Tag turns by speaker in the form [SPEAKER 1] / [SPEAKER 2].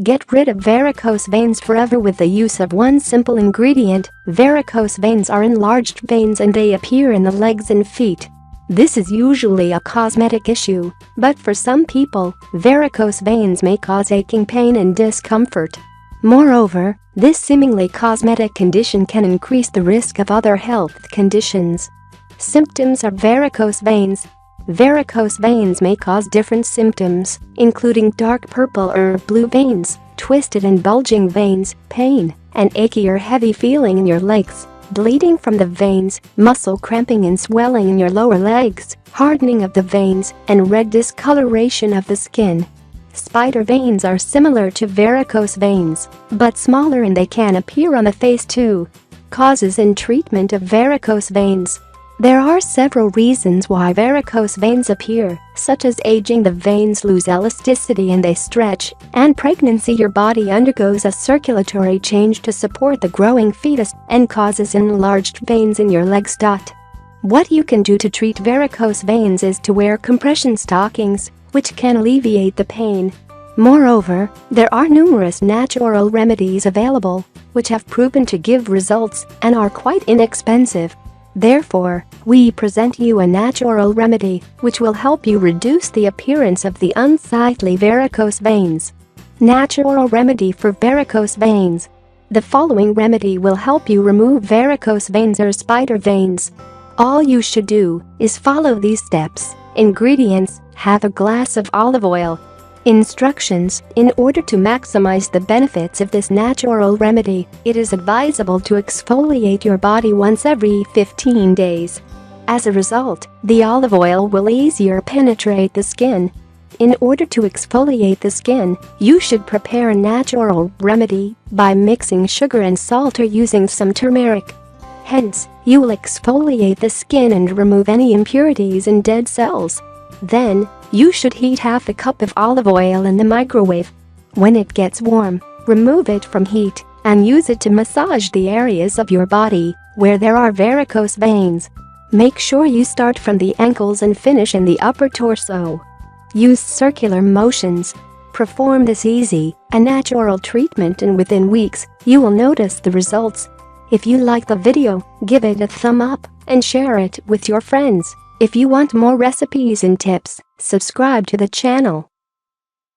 [SPEAKER 1] Get rid of varicose veins forever with the use of one simple ingredient. Varicose veins are enlarged veins and they appear in the legs and feet. This is usually a cosmetic issue, but for some people, varicose veins may cause aching pain and discomfort. Moreover, this seemingly cosmetic condition can increase the risk of other health conditions. Symptoms of varicose veins. Varicose veins may cause different symptoms, including dark purple or blue veins, twisted and bulging veins, pain, and achy or heavy feeling in your legs, bleeding from the veins, muscle cramping and swelling in your lower legs, hardening of the veins, and red discoloration of the skin. Spider veins are similar to varicose veins, but smaller and they can appear on the face too. Causes and treatment of varicose veins. There are several reasons why varicose veins appear, such as aging, the veins lose elasticity and they stretch, and pregnancy. Your body undergoes a circulatory change to support the growing fetus and causes enlarged veins in your legs. What you can do to treat varicose veins is to wear compression stockings, which can alleviate the pain. Moreover, there are numerous natural remedies available, which have proven to give results and are quite inexpensive. Therefore, we present you a natural remedy which will help you reduce the appearance of the unsightly varicose veins. Natural remedy for varicose veins. The following remedy will help you remove varicose veins or spider veins. All you should do is follow these steps. Ingredients: have a glass of olive oil. Instructions: in order to maximize the benefits of this natural remedy, it is advisable to exfoliate your body once every 15 days. As a result, the olive oil will easier penetrate the skin. In order to exfoliate the skin, you should prepare a natural remedy by mixing sugar and salt or using some turmeric. Hence, you will exfoliate the skin and remove any impurities and dead cells. Then, you should heat half a cup of olive oil in the microwave. When it gets warm, remove it from heat and use it to massage the areas of your body where there are varicose veins. Make sure you start from the ankles and finish in the upper torso. Use circular motions. Perform this easy, a natural treatment, and within weeks, you will notice the results. If you like the video, give it a thumb up and share it with your friends. If you want more recipes and tips, subscribe to the channel.